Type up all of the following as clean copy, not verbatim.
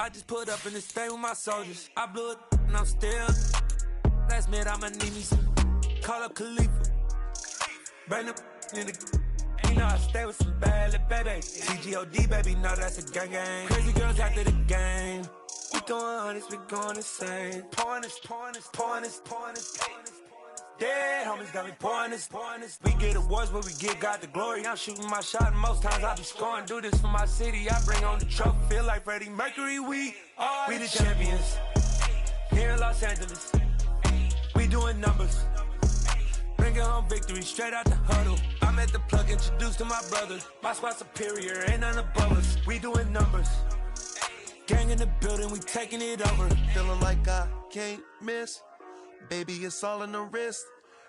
I just put up in this thing with my soldiers. I blew it and I'm still. Last minute I'ma need me some. Call up Khalifa. Bring the in the. You know I stay with some bad little baby. TGOD baby, no that's a gang gang. Crazy girls after the game. We going honest, we going insane. Pouring this. Dead homies got me pouring this. We get awards, but we give God the glory. I'm shooting my shot, and most times I be scoring. Do this for my city, I bring on the trophy. Feel like Freddie Mercury, we the champions. Here in Los Angeles, we doing numbers. Bringing home victory, straight out the huddle. I'm at the plug, introduced to my brothers. My squad superior, ain't none above us. We doing numbers. Gang in the building, we taking it over. Feeling like I can't miss. Baby, it's all in the wrist.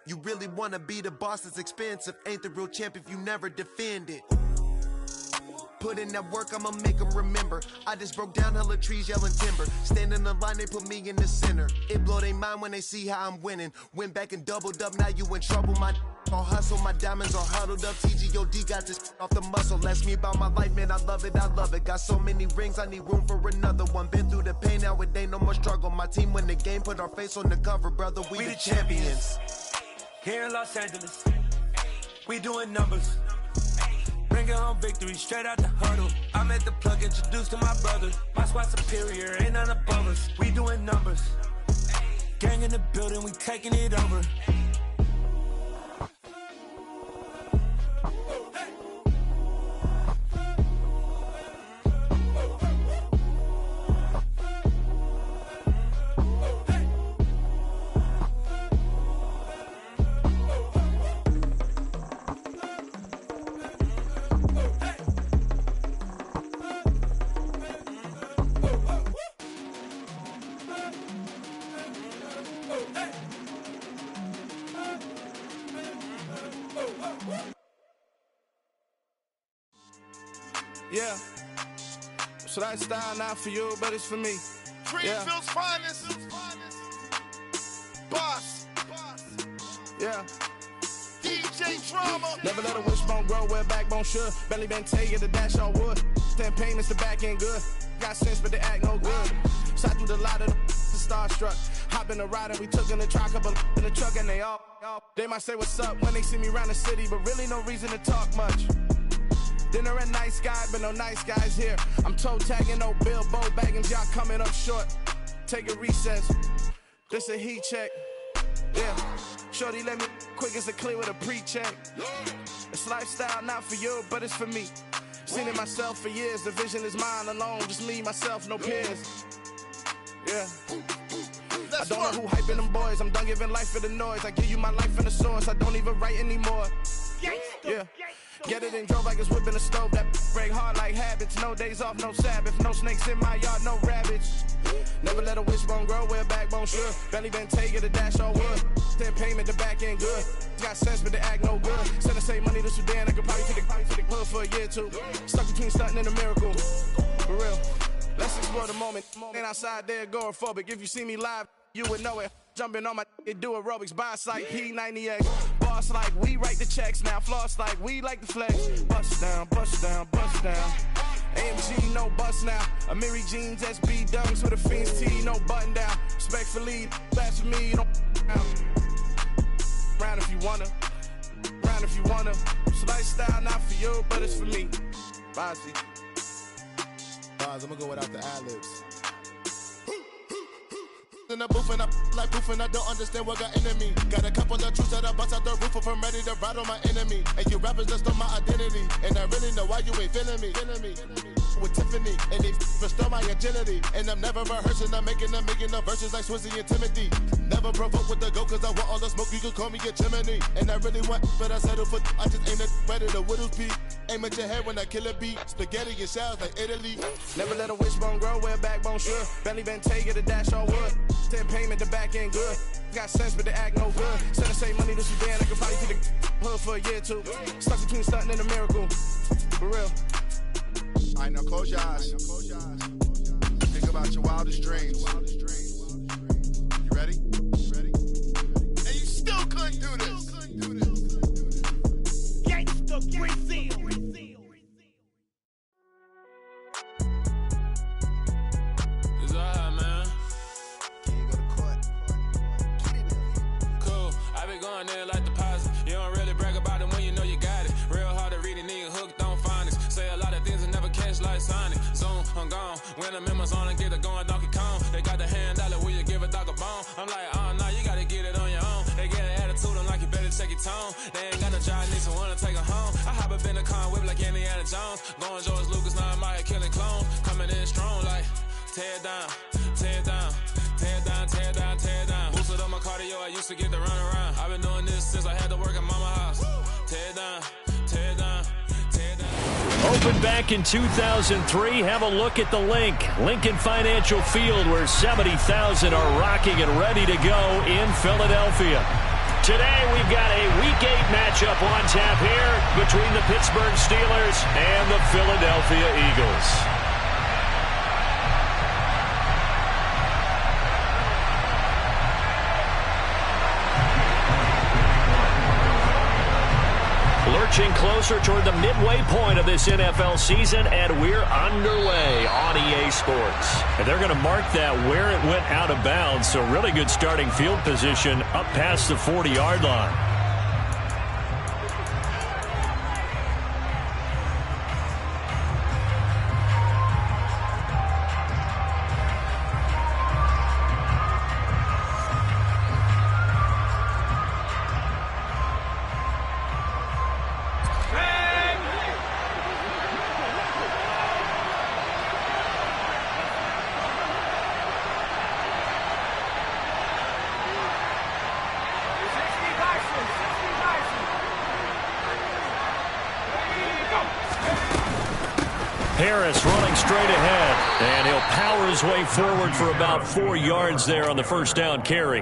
You really wanna be the boss, it's expensive. Ain't the real champ if you never defend it. Put in that work, I'ma make them remember. I just broke down hella trees, yelling timber. Stand in the line, they put me in the center. It blow their mind when they see how I'm winning. Went back and doubled up, now you in trouble. My all hustle, my diamonds are huddled up. TGOD got this off the muscle. That's me about my life, man, I love it. Got so many rings, I need room for another one. Been through the pain, now it ain't no more struggle. My team win the game, put our face on the cover, brother. We the champions. Here in Los Angeles, we doing numbers. Bringing home victory, straight out the huddle. I'm at the plug, introduced to my brothers. My squad superior, ain't none above us. We doing numbers. Gang in the building, we taking it over. Yeah, so that style not for you, but it's for me. Greenfield's finest. Boss. Yeah. DJ Drama. Never let a wishbone grow where backbone should. Belly been taking the dash on wood. Stand pain is the back end good. Got sense, but they act no good. Shot through the lot of the starstruck. Hop in the ride and we took in the truck, couple in the truck and they all. They might say what's up when they see me around the city, but really no reason to talk much. Dinner and nice guy, but no nice guys here. I'm toe tagging, no Bilbo baggins, y'all coming up short. Take a recess. This a heat check. Yeah. Shorty let me quick as a clear with a pre-check. It's lifestyle not for you, but it's for me. Seen it myself for years. The vision is mine alone. Just me, myself, no peers. Yeah. I don't know who hyping them boys. I'm done giving life for the noise. I give you my life in the source. I don't even write anymore. Yeah. Get it and drove like it's whipping a stove. That break hard like habits. No days off, no Sabbath. No snakes in my yard, no rabbits. Never let a wishbone grow where backbone should. Belly been taking the dash on wood. Then payment, the back end good. Got sense, but they act no good. Send the same money to Sudan. I could probably take the hood for a year or two. Stuck between stunting and a miracle. For real. Let's explore the moment. Ain't outside there agoraphobic. If you see me live, you would know it. Jumping on my do aerobics, boss like P90X. Boss like we write the checks now. Floss like we like the flex. Bust down, bust down, bust down. AMG, no bust now. Amiri jeans, SB dunks with a Fiends T, no button down. Respectfully, that's for me, you don't round if you wanna. Round if you wanna. It's lifestyle not for you, but it's for me. Bossy. Bars, I'm gonna go without the ad-libs. In the booth and I like proof and I don't understand what got into me. Got a couple of truths that I bust out the roof if I'm ready to ride on my enemy. And you rappers just stole my identity, and I really know why you ain't feeling me. With Tiffany, and they restore my agility. And I'm never rehearsing, I'm making them verses like Swizzy and Timothy. Never provoke with the go, cause I want all the smoke, you can call me a chimney. And I really want, but I settle for, I just ain't ready to whittles peak. Aim at your head when I kill a beat. Spaghetti and shells like Italy. Never let a wishbone grow where backbone should. Belly been taking the dash on wood. Then payment, the back end good. Got sense, but they act no good. Send the same money to Sudan. I could probably take the hood for a year or two. Stuck between stunting and a miracle. For real. Alright, now close your eyes. Think about your wildest dreams. You ready? And you still couldn't do this. Gangsta Brazil. Zoom, I'm gone. When I'm in my zone and get it going, Donkey Kong. They got the hand dollar, will you give a dog a bone? I'm like, nah, you gotta get it on your own. They get an attitude, I'm like, you better check your tone. They ain't got no job, need someone to take her home. I hop up in the car, whip like Indiana Jones. Going George Lucas, now I'm out here killing clones. Coming in strong like, tear down, tear down, tear down, tear down, tear down. Boosted up my cardio, I used to get to run around. I've been doing this since I had to work at mama house. Tear down, tear down, tear down. Opened back in 2003. Have a look at the link. Lincoln Financial Field, where 70,000 are rocking and ready to go in Philadelphia. Today we've got a Week 8 matchup on tap here between the Pittsburgh Steelers and the Philadelphia Eagles. Lurching closer toward the midway point of this NFL season, and we're underway on EA Sports. And they're going to mark that where it went out of bounds, so really good starting field position up past the 40-yard line. Harris running straight ahead, and he'll power his way forward for about 4 yards there on the first down carry.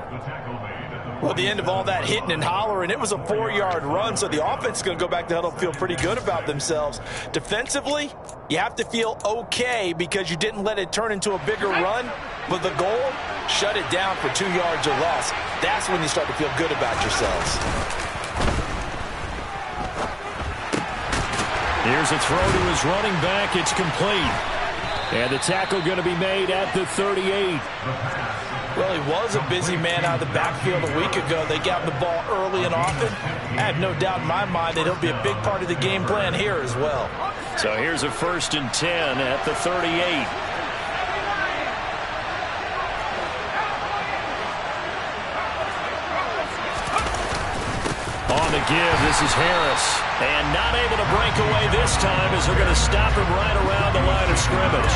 Well, at the end of all that hitting and hollering, it was a 4-yard run, so the offense is going to go back to huddle, feel pretty good about themselves. Defensively, you have to feel okay because you didn't let it turn into a bigger run, but the goal, shut it down for 2 yards or less. That's when you start to feel good about yourselves. Here's a throw to his running back. It's complete. And the tackle going to be made at the 38. Well, he was a busy man out of the backfield a week ago. They got him the ball early and often. I have no doubt in my mind that he'll be a big part of the game plan here as well. So here's a 1st and 10 at the 38. On the give, this is Harris. And not able to break away this time as they're going to stop him right around the line of scrimmage.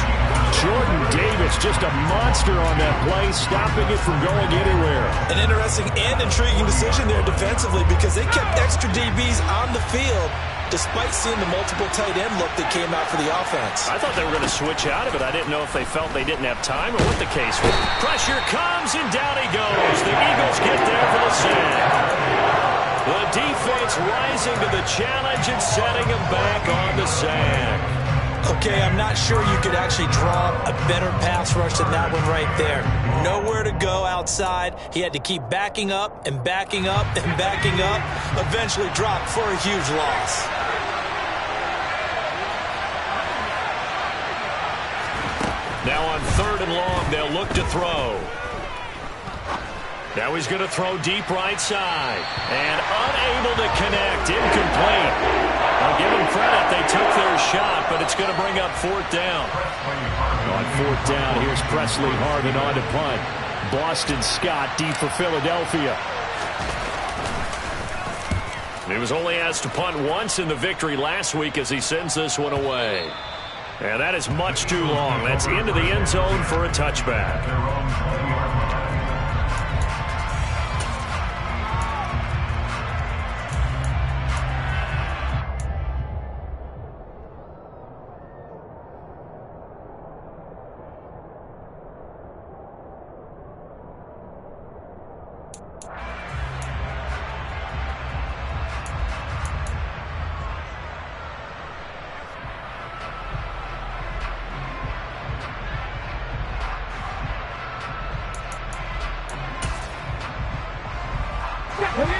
Jordan Davis, just a monster on that play, stopping it from going anywhere. An interesting and intriguing decision there defensively because they kept extra DBs on the field despite seeing the multiple tight end look that came out for the offense. I thought they were going to switch out of it. I didn't know if they felt they didn't have time or what the case was. Pressure comes, and down he goes. The Eagles get there for the sack. The defense rising to the challenge and setting him back on the sack. Okay, I'm not sure you could actually draw a better pass rush than that one right there. Nowhere to go outside. He had to keep backing up and backing up and backing up. Eventually dropped for a huge loss. Now on 3rd and long, they'll look to throw. Now he's going to throw deep right side. And unable to connect. Incomplete. I'll give them credit. They took their shot, but it's going to bring up 4th down. On 4th down, here's Presley Harvin on to punt. Boston Scott deep for Philadelphia. He was only asked to punt once in the victory last week as he sends this one away. And that is much too long. That's into the end zone for a touchback.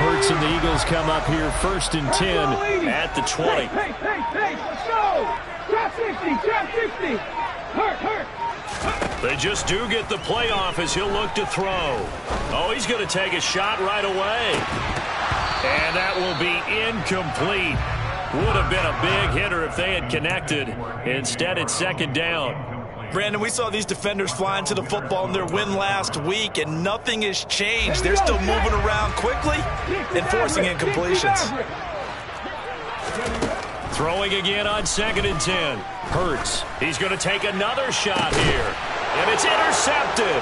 Hurts and the Eagles come up here 1st and 10 at the 20. Hey, let's go! Drop 60, drop 60! Hurt! They just do get the playoff as he'll look to throw. Oh, he's going to take a shot right away. And that will be incomplete. Would have been a big hitter if they had connected. Instead, it's second down. Brandon, we saw these defenders flying to the football in their win last week, and nothing has changed. They're still moving around quickly and forcing incompletions. Throwing again on 2nd and 10. Hurts. He's going to take another shot here. And it's intercepted.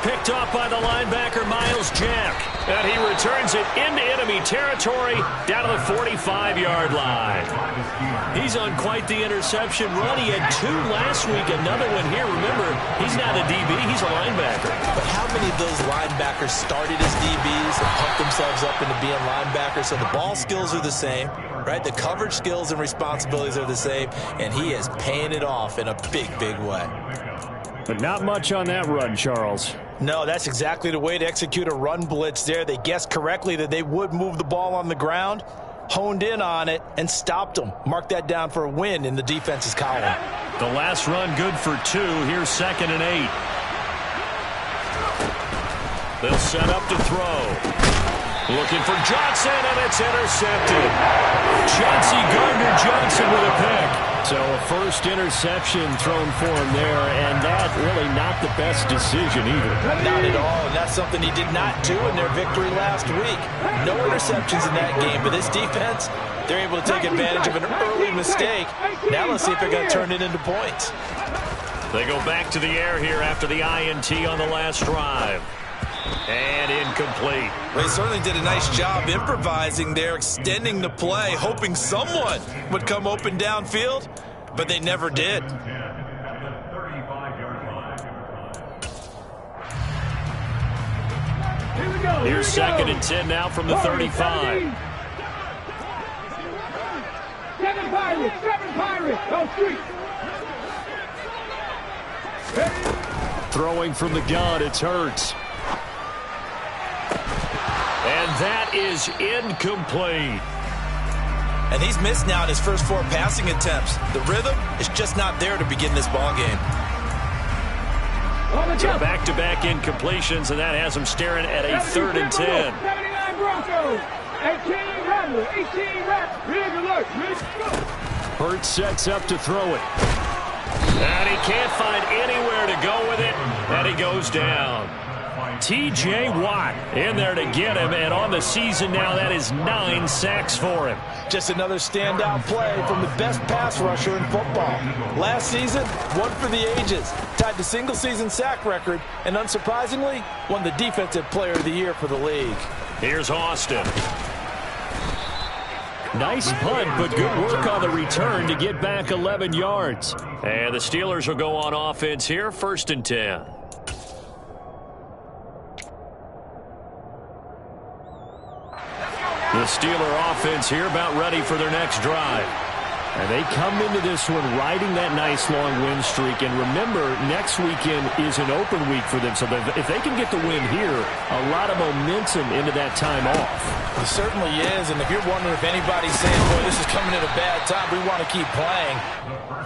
Picked off by the linebacker, Miles Jack. And he returns it into enemy territory down to the 45-yard line. He's on quite the interception run. He had 2 last week, another one here. Remember, he's not a DB, he's a linebacker. But how many of those linebackers started as DBs and pumped themselves up into being linebackers? So the ball skills are the same, right? The coverage skills and responsibilities are the same, and he is paying it off in a big, big way. But not much on that run, Charles. No, that's exactly the way to execute a run blitz there. They guessed correctly that they would move the ball on the ground, honed in on it, and stopped them. Mark that down for a win in the defense's column. The last run good for 2. Here's 2nd and 8. They'll set up to throw. Looking for Johnson, and it's intercepted. Chauncey Gardner-Johnson with a pick. So a first interception thrown for him there, and that really not the best decision either. Not at all, and that's something he did not do in their victory last week. No interceptions in that game, but this defense, they're able to take advantage of an early mistake. Now let's see if they're going to turn it into points. They go back to the air here after the INT on the last drive. And incomplete. They certainly did a nice job improvising there, extending the play, hoping someone would come open downfield, but they never did. Here's 2nd and 10 now from the 35. 7 Pirates, go street. Throwing from the gun, it's Hurts. And that is incomplete. And he's missed now in his first 4 passing attempts. The rhythm is just not there to begin this ball game. So back-to-back incompletions, and that has him staring at a 3rd and 10. 79 Broncos, 18 Rebels, 18 Reps, big alert, Hurts sets up to throw it. And he can't find anywhere to go with it, and he goes down. T.J. Watt in there to get him, and on the season now, that is 9 sacks for him. Just another standout play from the best pass rusher in football. Last season, one for the ages, tied the single-season sack record, and unsurprisingly, won the Defensive Player of the Year for the league. Here's Austin. Nice punt, but good work on the return to get back 11 yards. And the Steelers will go on offense here, 1st and 10. The Steeler offense here about ready for their next drive. And they come into this one riding that nice long win streak. And remember, next weekend is an open week for them. So if they can get the win here, a lot of momentum into that time off. It certainly is. And if you're wondering if anybody's saying, boy, this is coming at a bad time, we want to keep playing,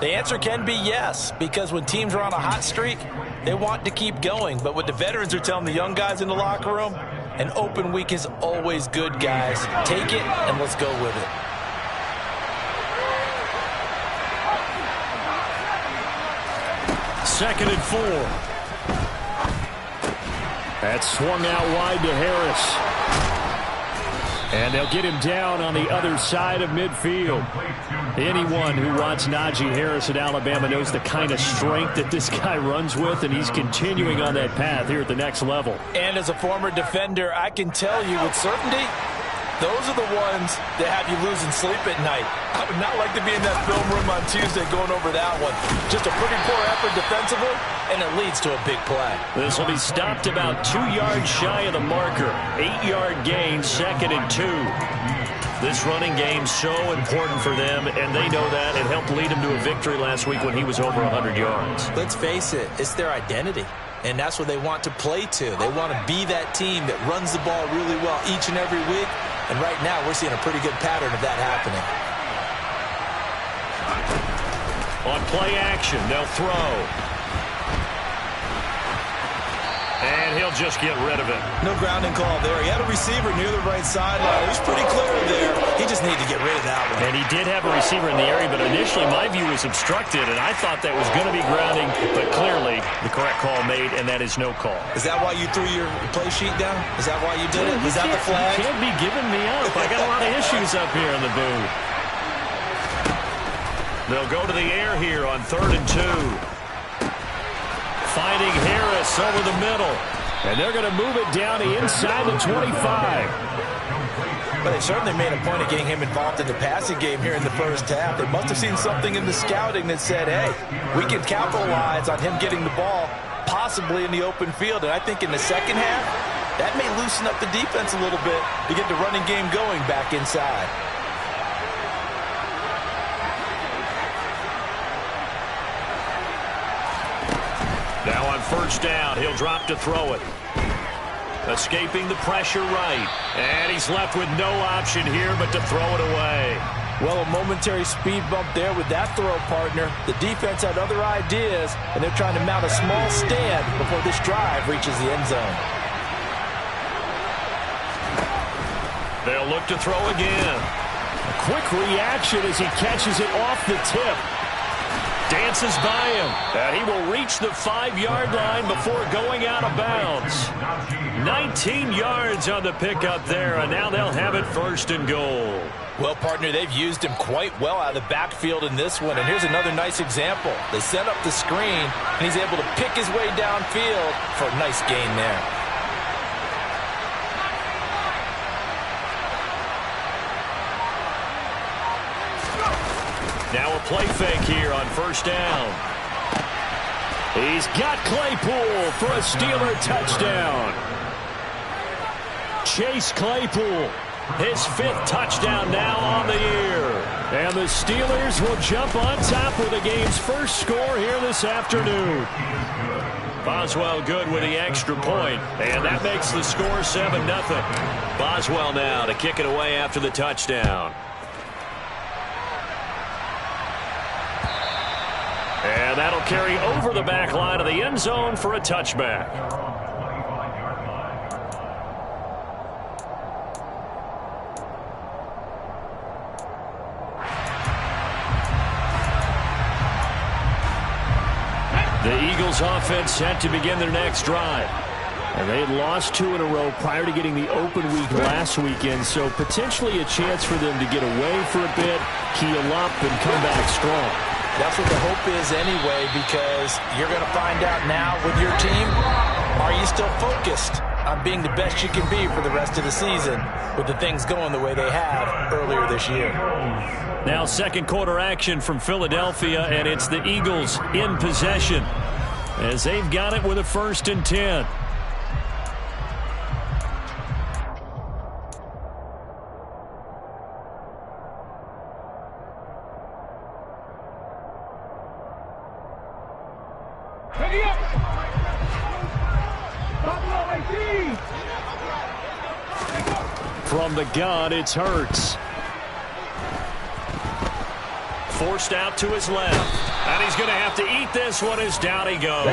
the answer can be yes. Because when teams are on a hot streak, they want to keep going. But what the veterans are telling the young guys in the locker room, an open week is always good, guys. Take it and let's go with it. Second and 4. That's swung out wide to Harris. And they'll get him down on the other side of midfield. Anyone who wants Najee Harris at Alabama knows the kind of strength that this guy runs with, and he's continuing on that path here at the next level. And as a former defender, I can tell you with certainty, those are the ones that have you losing sleep at night. I would not like to be in that film room on Tuesday going over that one. Just a pretty poor effort defensively, and it leads to a big play. This will be stopped about 2 yards shy of the marker. 8-yard gain, 2nd and 2. This running game's so important for them, and they know that. It helped lead him to a victory last week when he was over 100 yards. Let's face it, it's their identity. And that's what they want to play to. They want to be that team that runs the ball really well each and every week. And right now, we're seeing a pretty good pattern of that happening. On play action, they'll throw. And he'll just get rid of it. No grounding call there. He had a receiver near the right sideline. He was pretty clear there. He just needed to get rid of that one. And he did have a receiver in the area, but initially my view was obstructed, and I thought that was going to be grounding, but clearly the correct call made, and that is no call. Is that why you threw your play sheet down? Is that why you did it? Was that the flag? You can't be giving me up. I got a lot of issues up here in the booth. They'll go to the air here on 3rd and 2. Finding Harris over the middle. And they're going to move it down to inside the 25. But they certainly made a point of getting him involved in the passing game here in the first half. They must have seen something in the scouting that said, hey, we can capitalize on him getting the ball possibly in the open field. And I think in the second half, that may loosen up the defense a little bit to get the running game going back inside. Now on 1st down, he'll drop to throw it. Escaping the pressure right. And he's left with no option here but to throw it away. Well, a momentary speed bump there with that throw, partner. The defense had other ideas, and they're trying to mount a small stand before this drive reaches the end zone. They'll look to throw again. A quick reaction as he catches it off the tip. Dances by him, and he will reach the 5-yard line before going out of bounds. 19 yards on the pickup there, and now they'll have it 1st and goal. Well, partner, they've used him quite well out of the backfield in this one, and here's another nice example. They set up the screen, and he's able to pick his way downfield for a nice gain there. Now a play fake here on 1st down. He's got Claypool for a Steeler touchdown. Chase Claypool, his 5th touchdown now on the year. And the Steelers will jump on top with the game's first score here this afternoon. Boswell good with the extra point, and that makes the score 7-0. Boswell now to kick it away after the touchdown. And that'll carry over the back line of the end zone for a touchback. The Eagles offense set to begin their next drive. And they had lost 2 in a row prior to getting the open week last weekend, so potentially a chance for them to get away for a bit, heal up, and come back strong. That's what the hope is anyway, because you're going to find out now with your team, are you still focused on being the best you can be for the rest of the season with the things going the way they have earlier this year? Now 2nd quarter action from Philadelphia, and it's the Eagles in possession as they've got it with a 1st and 10. From the gun, it's Hurts. Forced out to his left. And he's going to have to eat this one as down he goes.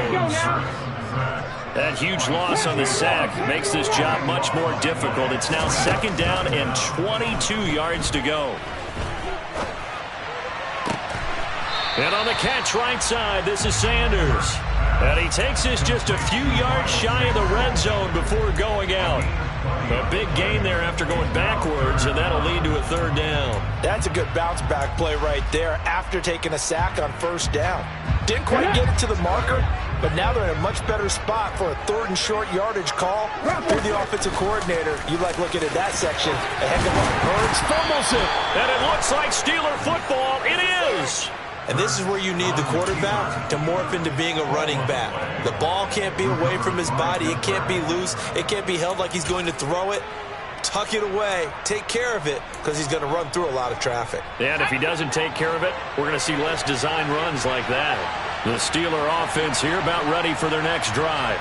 That huge loss on the sack makes this job much more difficult. It's now 2nd down and 22 yards to go. And on the catch right side, this is Sanders. And he takes this just a few yards shy of the red zone before going out. A big gain there after going backwards, and that'll lead to a 3rd down. That's a good bounce-back play right there after taking a sack on 1st down. Didn't quite get it to the marker, but now they're in a much better spot for a 3rd and short yardage call. You're the offensive coordinator. You like looking at that section. A heck of a Hurts fumbles it. And it looks like Steeler football. It is. And this is where you need the quarterback to morph into being a running back. The ball can't be away from his body. It can't be loose. It can't be held like he's going to throw it. Tuck it away. Take care of it, because he's going to run through a lot of traffic. And if he doesn't take care of it, we're going to see less design runs like that. The Steeler offense here about ready for their next drive.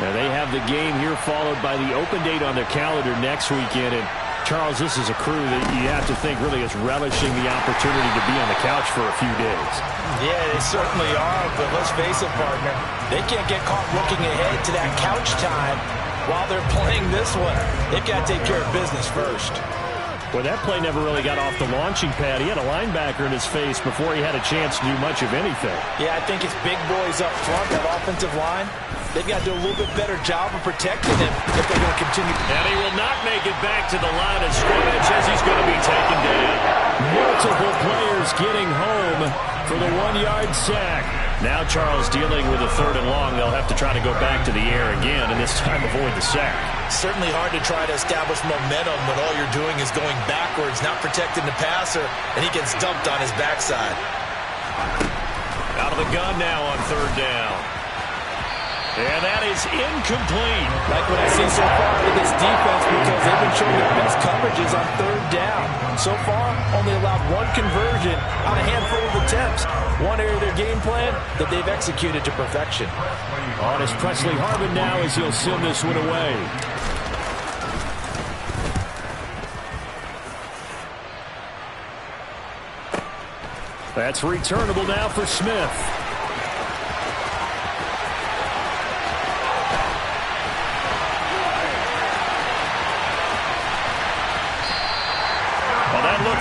Now they have the game here followed by the open date on their calendar next weekend. And Charles, this is a crew that you have to think really is relishing the opportunity to be on the couch for a few days. Yeah, they certainly are, but let's face it, partner. They can't get caught looking ahead to that couch time while they're playing this one. They've got to take care of business first. Well, that play never really got off the launching pad. He had a linebacker in his face before he had a chance to do much of anything. Yeah, I think it's big boys up front, that offensive line. They've got to do a little bit better job of protecting him if they're going to continue. And he will not make it back to the line of scrimmage as he's going to be taken down. Multiple players getting home for the 1-yard sack. Now Charles dealing with a 3rd and long. They'll have to try to go back to the air again, and this time avoid the sack. Certainly hard to try to establish momentum when all you're doing is going backwards, not protecting the passer, and he gets dumped on his backside. Out of the gun now on 3rd down. And that is incomplete. Like what I see so far with this defense, because they've been showing the best coverages on 3rd down. So far, only allowed 1 conversion on a handful of attempts. One area of their game plan that they've executed to perfection. On is Presley Harvin now as he'll send this one away. That's returnable now for Smith.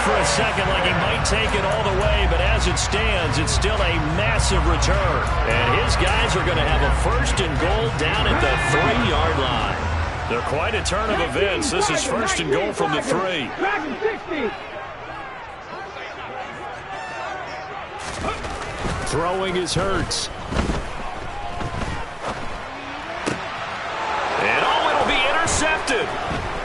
For a second like he might take it all the way, but as it stands, it's still a massive return. And his guys are going to have a 1st and goal down at the 3-yard line. They're quite a turn of events. This is 1st and goal from the 3. Throwing is Hurts. And it'll be intercepted.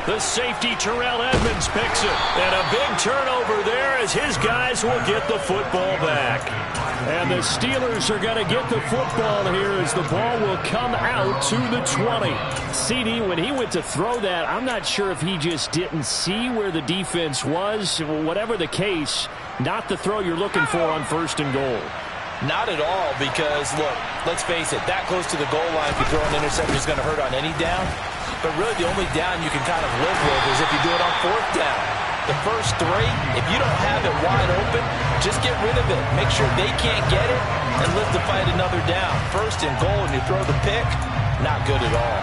The safety, Terrell Edmonds, picks it. And a big turnover there as his guys will get the football back. And the Steelers are going to get the football here as the ball will come out to the 20. CD, when he went to throw that, I'm not sure if he just didn't see where the defense was. Whatever the case, not the throw you're looking for on 1st and goal. Not at all, because, look, let's face it, that close to the goal line, if you throw an interception, is going to hurt on any down. But really, the only down you can kind of live with is if you do it on 4th down. The first 3, if you don't have it wide open, just get rid of it. Make sure they can't get it and live to fight another down. 1st and goal, and you throw the pick, not good at all.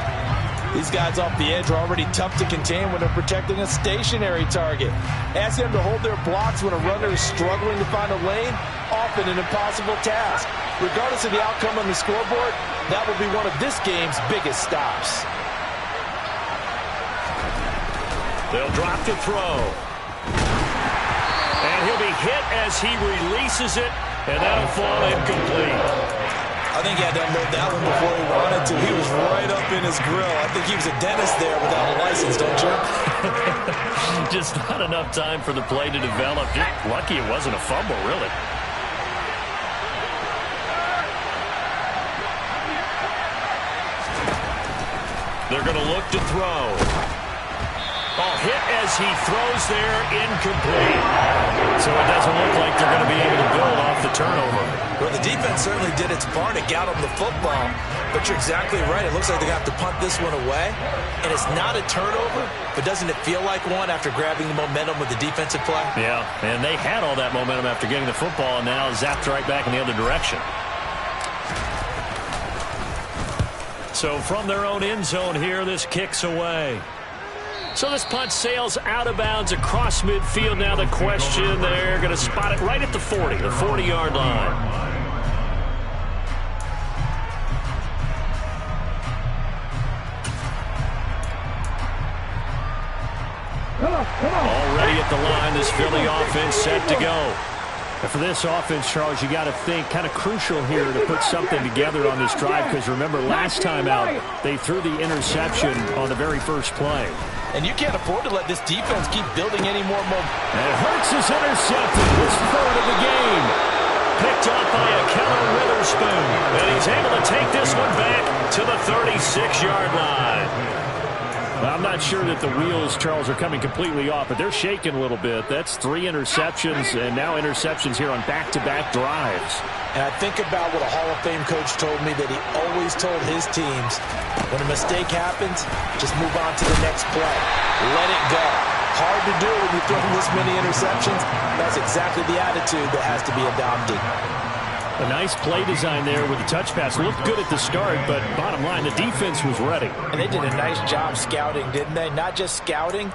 These guys off the edge are already tough to contain when they're protecting a stationary target. Ask them to hold their blocks when a runner is struggling to find a lane, often an impossible task. Regardless of the outcome on the scoreboard, that will be one of this game's biggest stops. They'll drop to throw. And he'll be hit as he releases it, and that'll fall incomplete. I think he had to unload that one before he wanted to. He was right up in his grill. I think he was a dentist there without a license, don't you? Just not enough time for the play to develop. Just lucky it wasn't a fumble, really. They're going to look to throw. Oh, hit as he throws there, incomplete. So it doesn't look like they're going to be able to build off the turnover. Well, the defense certainly did its part to get them the football, but you're exactly right. It looks like they're going to have to punt this one away, and it's not a turnover, but doesn't it feel like one after grabbing the momentum with the defensive play? Yeah, and they had all that momentum after getting the football, and now zapped right back in the other direction. So from their own end zone here, this kicks away. So this punt sails out of bounds across midfield. Now the question, they're going to spot it right at the 40, the 40-yard line. Already at the line, this Philly offense set to go. And for this offense, Charles, you got to think kind of crucial here to put something together on this drive, because remember, last time out, they threw the interception on the very first play. And you can't afford to let this defense keep building any more momentum. And Hurts is intercepted. His 3rd of the game. Picked up by a Keller Witherspoon. And he's able to take this one back to the 36-yard line. I'm not sure that the wheels, Charles, are coming completely off, but they're shaking a little bit. That's 3 interceptions, and now interceptions here on back-to-back drives. And I think about what a Hall of Fame coach told me, that he always told his teams, when a mistake happens, just move on to the next play. Let it go. Hard to do when you throw this many interceptions. That's exactly the attitude that has to be adopted. A nice play design there with the touch pass. Looked good at the start, but bottom line, the defense was ready. And they did a nice job scouting, didn't they? Not just scouting,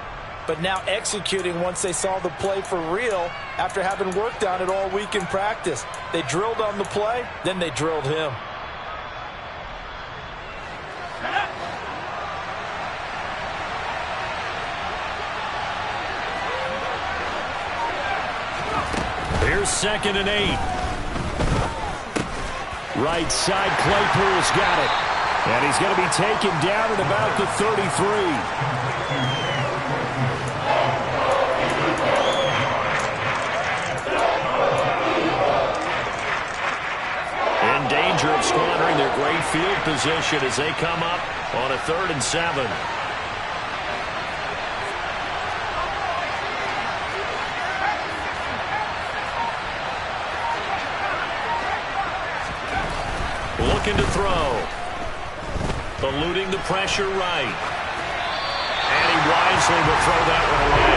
but now executing once they saw the play for real after having worked on it all week in practice. They drilled on the play, then they drilled him. Here's 2nd and 8. Right side, Claypool's got it. And he's going to be taken down at about the 33. In danger of squandering their great field position as they come up on a 3rd and 7. Looking to throw. Eluding the pressure right. And he wisely will throw that one away.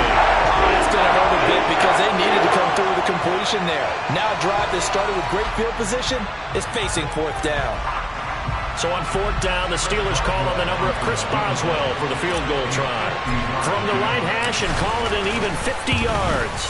Oh, that's going to hurt a bit because they needed to come through with a completion there. Now a drive that started with great field position is facing 4th down. So on 4th down, the Steelers call on the number of Chris Boswell for the field goal try. From the right hash and call it an even 50 yards.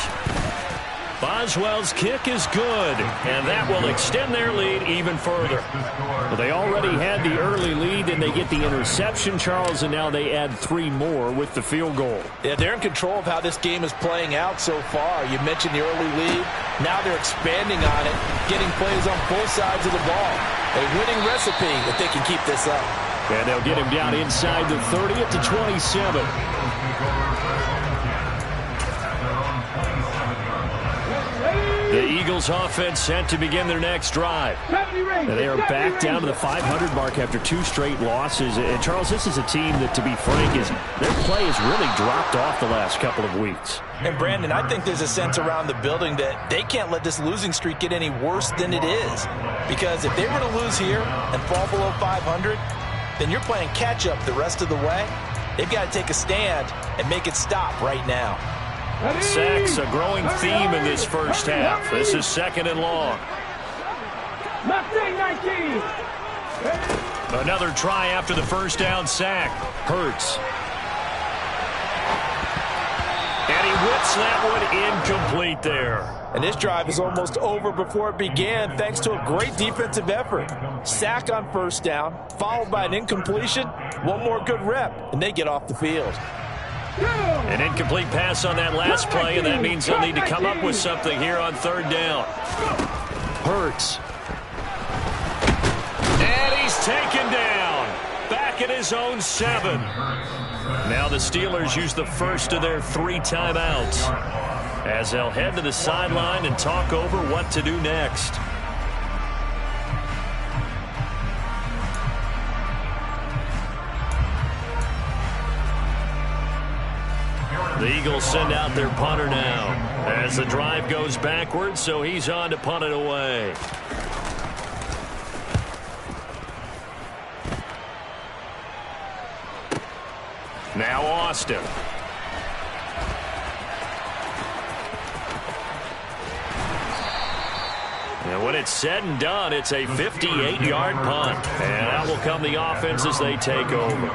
Boswell's kick is good, and that will extend their lead even further. Well, they already had the early lead, and they get the interception, Charles, and now they add 3 more with the field goal. Yeah, they're in control of how this game is playing out so far. You mentioned the early lead. Now they're expanding on it, getting plays on both sides of the ball. A winning recipe if they can keep this up. And they'll get him down inside the 30 at the 27. The Eagles offense set to begin their next drive. And they are back down to the 500 mark after 2 straight losses. And Charles, this is a team that, to be frank, their play has really dropped off the last couple of weeks. And Brandon, I think there's a sense around the building that they can't let this losing streak get any worse than it is. Because if they were to lose here and fall below 500, then you're playing catch-up the rest of the way. They've got to take a stand and make it stop right now. Sacks, a growing theme in this first half. This is 2nd and long. Another try after the first down sack. Hurts. And he whips that one incomplete there. And this drive is almost over before it began thanks to a great defensive effort. Sack on 1st down, followed by an incompletion. One more good rep, and they get off the field. An incomplete pass on that last play, and that means they'll need to come up with something here on 3rd down. Hurts. And he's taken down. Back at his own 7. Now the Steelers use the first of their 3 timeouts as they'll head to the sideline and talk over what to do next. The Eagles send out their punter now as the drive goes backwards, so he's on to punt it away. Now Austin. And when it's said and done, it's a 58-yard punt. And out will come the offense as they take over.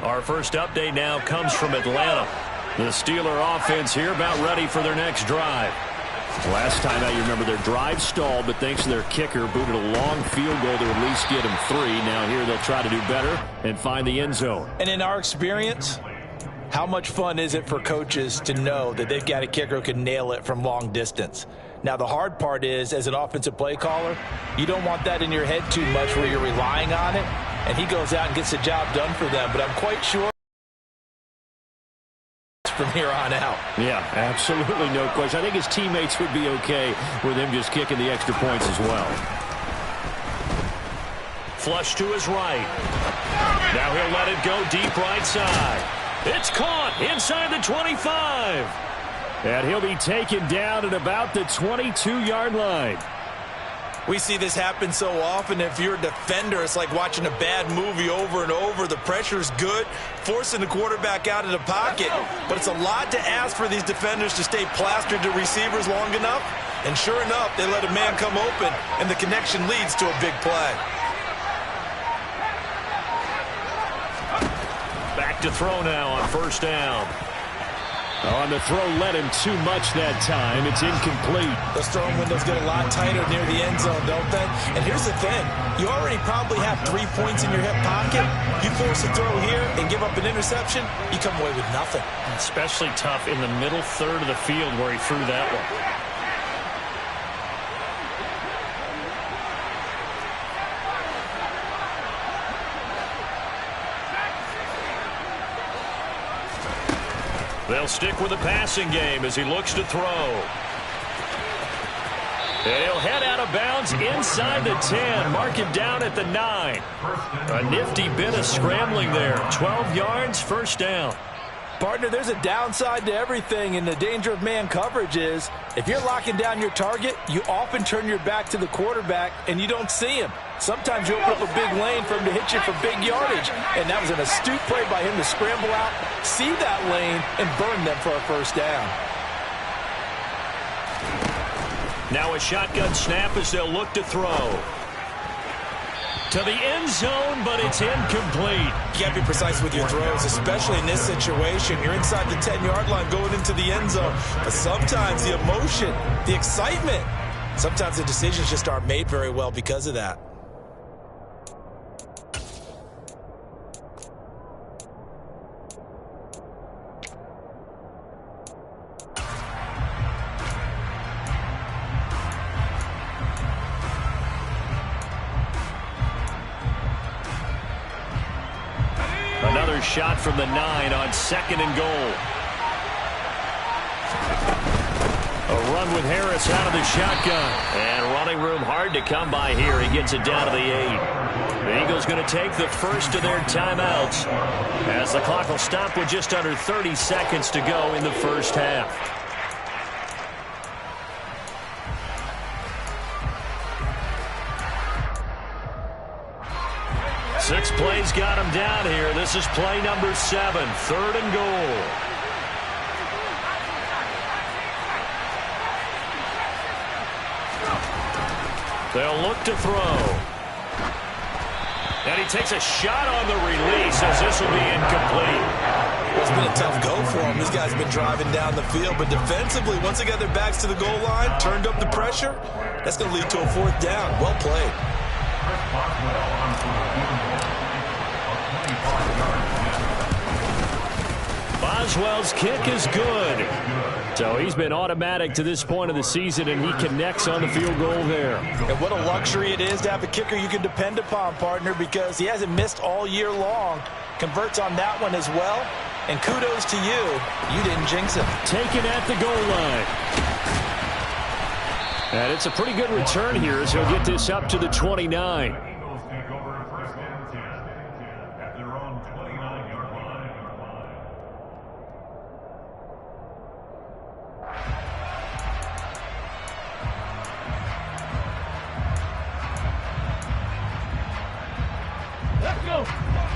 Our first update now comes from Atlanta. The Steeler offense here about ready for their next drive. Last time out, you remember their drive stalled, but thanks to their kicker, booted a long field goal to at least get them 3. Now here they'll try to do better and find the end zone. And in our experience, how much fun is it for coaches to know that they've got a kicker who can nail it from long distance? Now, the hard part is, as an offensive play caller, you don't want that in your head too much where you're relying on it. And he goes out and gets the job done for them. But I'm quite sure from here on out. Yeah, absolutely no question. I think his teammates would be okay with him just kicking the extra points as well. Flush to his right. Now he'll let it go deep right side. It's caught inside the 25. And he'll be taken down at about the 22-yard line. We see this happen so often. If you're a defender, it's like watching a bad movie over and over. The pressure's good, forcing the quarterback out of the pocket. But it's a lot to ask for these defenders to stay plastered to receivers long enough. And sure enough, they let a man come open, and the connection leads to a big play. Back to throw now on first down. On the throw, led him too much that time. It's incomplete. Those throwing windows get a lot tighter near the end zone, don't they? And here's the thing. You already probably have 3 points in your hip pocket. You force a throw here and give up an interception, you come away with nothing. Especially tough in the middle third of the field where he threw that one. They'll stick with the passing game as he looks to throw. And he'll head out of bounds inside the 10. Mark him down at the 9. A nifty bit of scrambling there. 12 yards, first down. Partner, there's a downside to everything, and the danger of man coverage is if you're locking down your target, you often turn your back to the quarterback and you don't see him. Sometimes you open up a big lane for him to hit you for big yardage, and that was an astute play by him to scramble out, see that lane, and burn them for a first down. Now a shotgun snap as they'll look to throw. To the end zone, but it's incomplete. You got to be precise with your throws, especially in this situation. You're inside the 10-yard line going into the end zone. But sometimes the emotion, the excitement, sometimes the decisions just aren't made very well because of that. Another shot from the 9 on 2nd and goal. A run with Harris out of the shotgun. And running room hard to come by here. He gets it down to the 8. The Eagles going to take the first of their timeouts as the clock will stop with just under 30 seconds to go in the first half. Six plays got him down here. This is play number 7, 3rd and goal. They'll look to throw. And he takes a shot on the release as this will be incomplete. Well, it's been a tough go for him. These guys have been driving down the field, but defensively, once they got their backs to the goal line, turned up the pressure, that's going to lead to a 4th down. Well played. Boswell's kick is good. So he's been automatic to this point of the season, and he connects on the field goal there. And what a luxury it is to have a kicker you can depend upon, partner, because he hasn't missed all year long. Converts on that one as well. And kudos to you. You didn't jinx him. Taken at the goal line. And it's a pretty good return here as he'll get this up to the 29.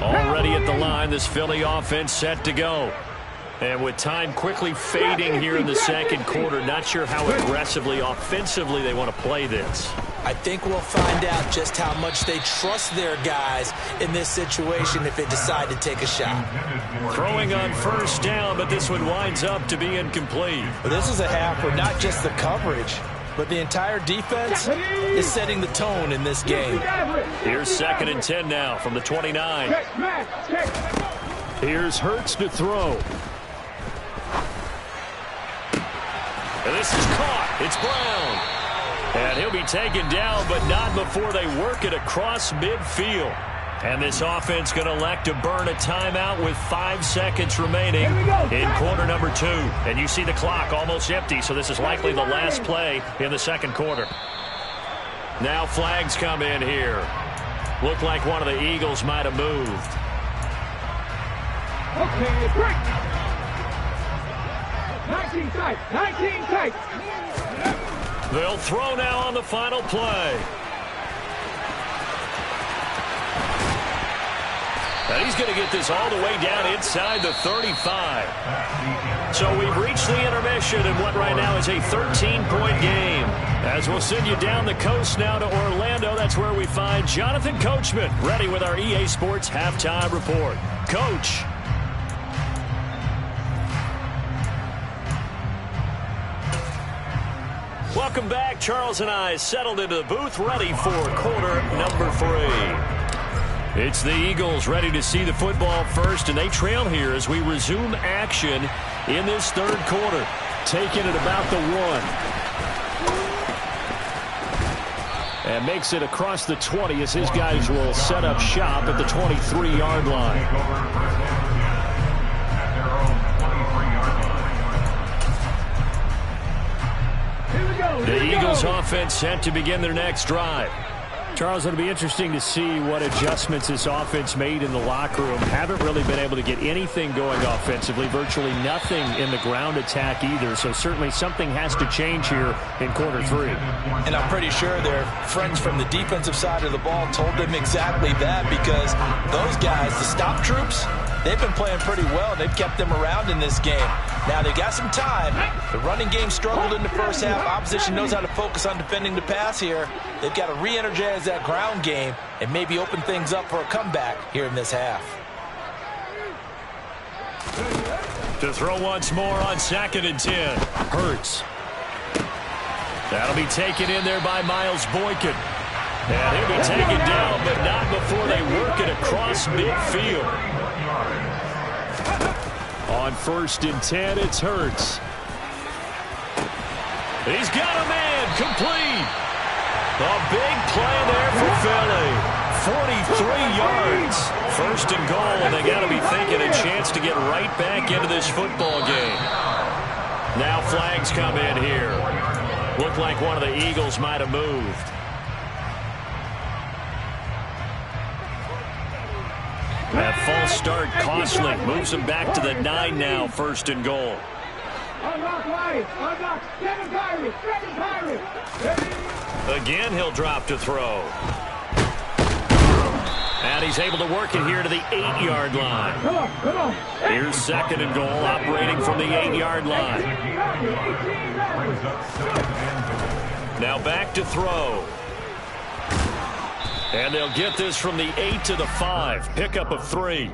Already at the line, this Philly offense set to go. And with time quickly fading here in the second quarter, not sure how aggressively, offensively they want to play this. I think we'll find out just how much they trust their guys in this situation if they decide to take a shot. Throwing on first down, but this one winds up to be incomplete. Well, this is a half where not just the coverage, but the entire defense is setting the tone in this game. Here's 2nd and 10 now from the 29. Here's Hurts to throw. And this is caught. It's Brown. And he'll be taken down, but not before they work it across midfield. And this offense going to elect to burn a timeout with 5 seconds remaining in quarter number 2. And you see the clock almost empty, so this is likely the last play in the second quarter. Now flags come in here. Looked like one of the Eagles might have moved. Okay, break. 19 tight. 19 tight. They'll throw now on the final play. And he's going to get this all the way down inside the 35. So we've reached the intermission in what right now is a 13-point game. As we'll send you down the coast now to Orlando, that's where we find Jonathan Coachman ready with our EA Sports Halftime Report. Coach. Welcome back. Charles and I settled into the booth, ready for quarter number 3. It's the Eagles ready to see the football first, and they trail here as we resume action in this third quarter. Taking it about the 1. And makes it across the 20 as his guys will set up shop at the 23-yard line. The Eagles offense set to begin their next drive. Charles, it'll be interesting to see what adjustments this offense made in the locker room. Haven't really been able to get anything going offensively, virtually nothing in the ground attack either. So certainly something has to change here in quarter 3. And I'm pretty sure their friends from the defensive side of the ball told them exactly that, because those guys, the stop troops, they've been playing pretty well. They've kept them around in this game. Now, they've got some time. The running game struggled in the first half. Opposition knows how to focus on defending the pass here. They've got to re-energize that ground game and maybe open things up for a comeback here in this half. To throw once more on 2nd and 10. Hurts. That'll be taken in there by Miles Boykin. And he'll be taken down, but not before they work it across midfield. On 1st and 10, it's Hurts. He's got a man, complete. A big play there for Philly. 43 yards. 1st and goal, and they got to be thinking a chance to get right back into this football game. Now flags come in here. Looked like one of the Eagles might have moved. That false start costly. Moves him back to the 9 now, 1st and goal. Again, he'll drop to throw. And he's able to work it here to the 8-yard line. Here's 2nd and goal, operating from the 8-yard line. Now back to throw. And they'll get this from the 8 to the 5. Pickup of 3.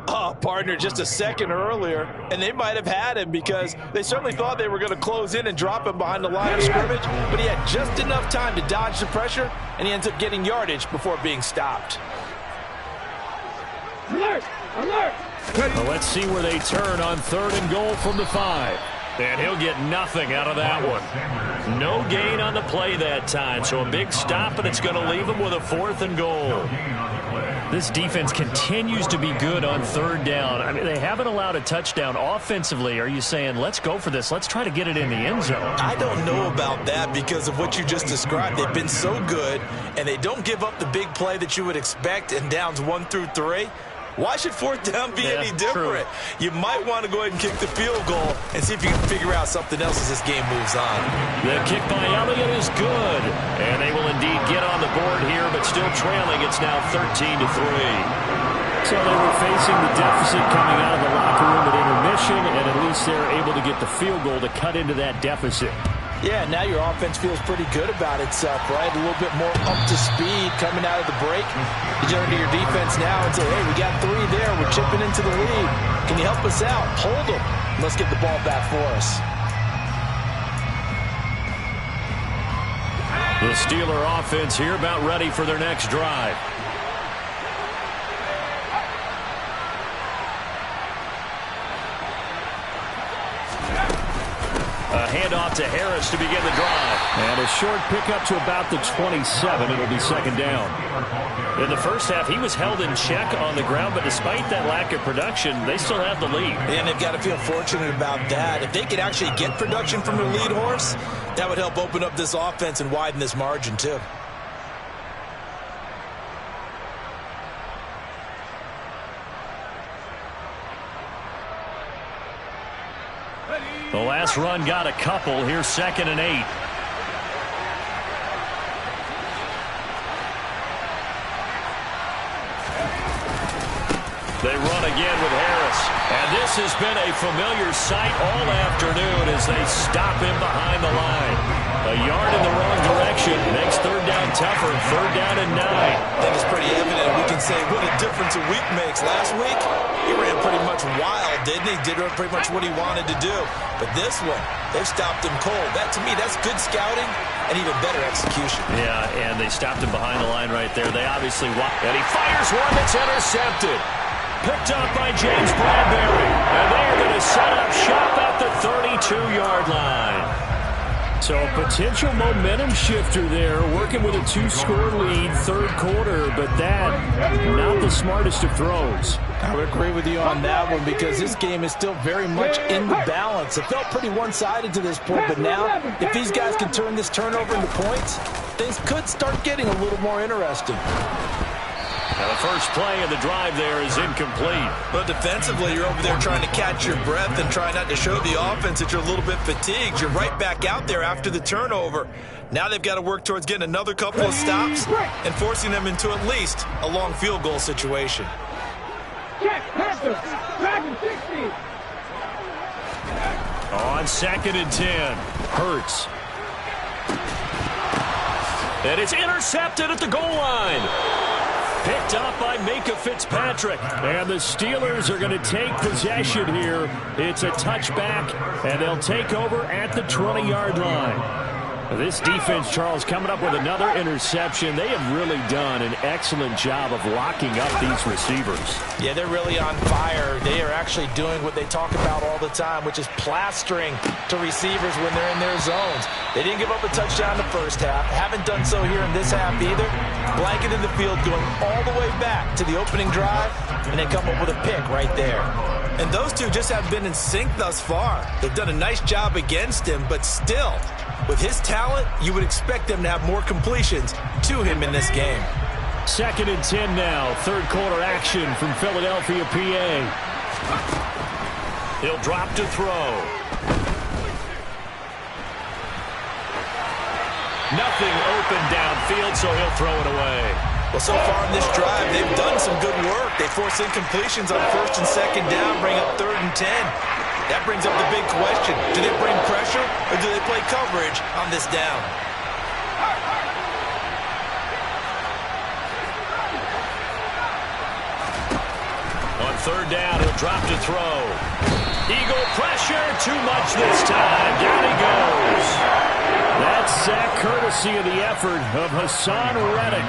Oh, partner, just a second earlier, and they might have had him because they certainly thought they were going to close in and drop him behind the line of scrimmage, but he had just enough time to dodge the pressure, and he ends up getting yardage before being stopped. Alert! Alert! Well, let's see where they turn on 3rd and goal from the 5. And he'll get nothing out of that one. No gain on the play that time, so a big stop, and it's going to leave him with a 4th and goal. This defense continues to be good on 3rd down. I mean, they haven't allowed a touchdown offensively. Are you saying, let's go for this, let's try to get it in the end zone? I don't know about that because of what you just described. They've been so good, and they don't give up the big play that you would expect in downs 1 through 3. Why should 4th down be any different? True. You might want to go ahead and kick the field goal and see if you can figure out something else as this game moves on. The kick by Elliott is good. And they will indeed get on the board here, but still trailing. It's now 13-3. So they were facing the deficit coming out of the locker room at intermission, and at least they're able to get the field goal to cut into that deficit. Yeah, now your offense feels pretty good about itself, right? A little bit more up to speed coming out of the break. You turn to your defense now and say, hey, we got 3 there. We're chipping into the lead. Can you help us out? Hold them. Let's get the ball back for us. The Steeler offense here about ready for their next drive. A handoff to Harris to begin the drive. And a short pickup to about the 27. It'll be 2nd down. In the first half, he was held in check on the ground, but despite that lack of production, they still have the lead. And they've got to feel fortunate about that. If they could actually get production from their lead horse, that would help open up this offense and widen this margin, too. The last run got a couple. Here's 2nd and 8. They run again with Harris. And this has been a familiar sight all afternoon as they stop him behind the line. A yard in the wrong direction makes third down tougher. Third down and 9. I think it's pretty evident. We can say what a difference a week makes. Last week, he ran pretty much wild, didn't he? Did pretty much what he wanted to do. But this one, they've stopped him cold. That, to me, that's good scouting and even better execution. Yeah, and they stopped him behind the line right there. They obviously want, and he fires one that's intercepted. Picked up by James Bradbury. And they're going to set up shop at the 32-yard line. So a potential momentum shifter there, working with a 2-score lead, third quarter, but that, not the smartest of throws. I would agree with you on that one because this game is still very much in the balance. It felt pretty one-sided to this point, but now if these guys can turn this turnover into points, things could start getting a little more interesting. Now the first play of the drive there is incomplete. But defensively, you're over there trying to catch your breath and try not to show the offense that you're a little bit fatigued. You're right back out there after the turnover. Now they've got to work towards getting another couple of stops and forcing them into at least a long field goal situation. On 2nd and 10, Hurts. And it's intercepted at the goal line. Picked up by Minka Fitzpatrick. And the Steelers are going to take possession here. It's a touchback, and they'll take over at the 20-yard line. This defense, Charles, coming up with another interception. They have really done an excellent job of locking up these receivers. Yeah, they're really on fire. They are actually doing what they talk about all the time, which is plastering to receivers when they're in their zones. They didn't give up a touchdown in the first half. Haven't done so here in this half either. Blanket in the field going all the way back to the opening drive, and they come up with a pick right there. And those two just have been in sync thus far. They've done a nice job against him, but still, with his talent, you would expect them to have more completions to him in this game. 2nd and 10 now. Third quarter action from Philadelphia, PA. He'll drop to throw. Nothing open downfield, so he'll throw it away. Well, so far in this drive, they've done some good work. They force incompletions on 1st and 2nd down, bring up 3rd and 10. That brings up the big question. Do they bring pressure or do they play coverage on this down? On 3rd down, he'll drop to throw. Eagle pressure, too much this time. Down he goes. That's sack courtesy of the effort of Hassan Reddick.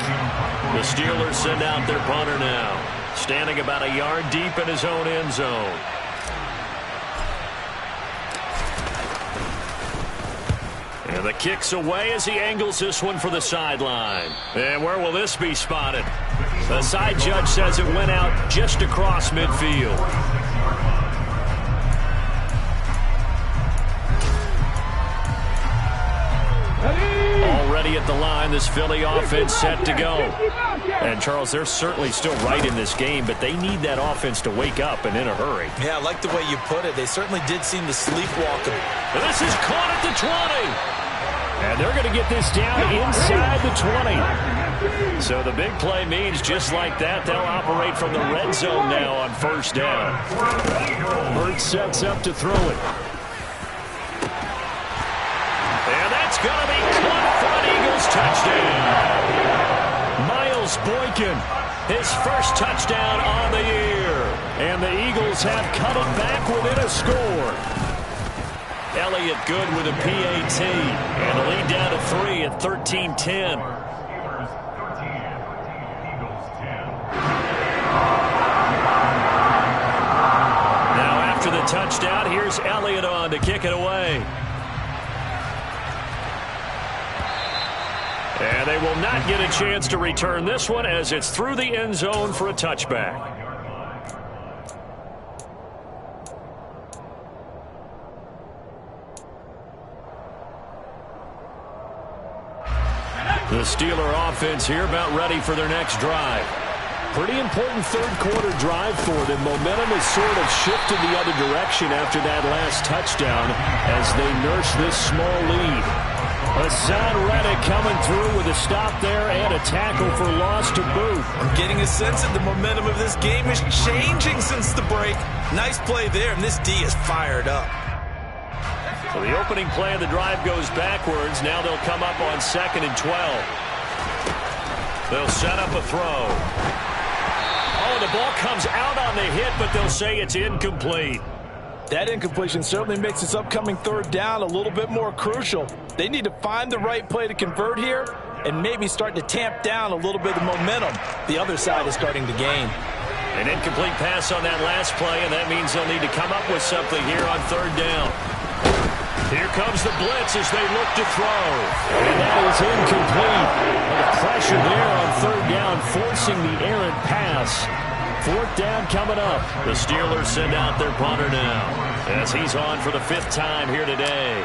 The Steelers send out their punter now, standing about a yard deep in his own end zone. And the kick's away as he angles this one for the sideline. And where will this be spotted? The side judge says it went out just across midfield. Already at the line, this Philly offense set to go. And, Charles, they're certainly still right in this game, but they need that offense to wake up and in a hurry. Yeah, I like the way you put it. They certainly did seem to sleepwalk him. And this is caught at the 20. And they're going to get this down inside the 20. So the big play means just like that, they'll operate from the red zone now on 1st down. Hurts sets up to throw it. And that's going to be caught for an Eagles touchdown. Miles Boykin, his first touchdown on the year. And the Eagles have cut it back within a score. Elliott good with a PAT. And the lead down to 3 at 13-10. Now after the touchdown, here's Elliott on to kick it away. And they will not get a chance to return this one as it's through the end zone for a touchback. The Steeler offense here about ready for their next drive. Pretty important third quarter drive for them. Momentum has sort of shifted the other direction after that last touchdown as they nurse this small lead. Hassan Reddick coming through with a stop there and a tackle for loss to boot. I'm getting a sense that the momentum of this game is changing since the break. Nice play there, and this D is fired up. So the opening play of the drive goes backwards. Now they'll come up on 2nd and 12. They'll set up a throw. Oh, the ball comes out on the hit, but they'll say it's incomplete. That incompletion certainly makes this upcoming 3rd down a little bit more crucial. They need to find the right play to convert here and maybe start to tamp down a little bit of momentum the other side is starting to gain. An incomplete pass on that last play, and that means they'll need to come up with something here on 3rd down. Here comes the blitz as they look to throw. And that is incomplete. The pressure there on 3rd down, forcing the errant pass. 4th down coming up. The Steelers send out their punter now as he's on for the 5th time here today.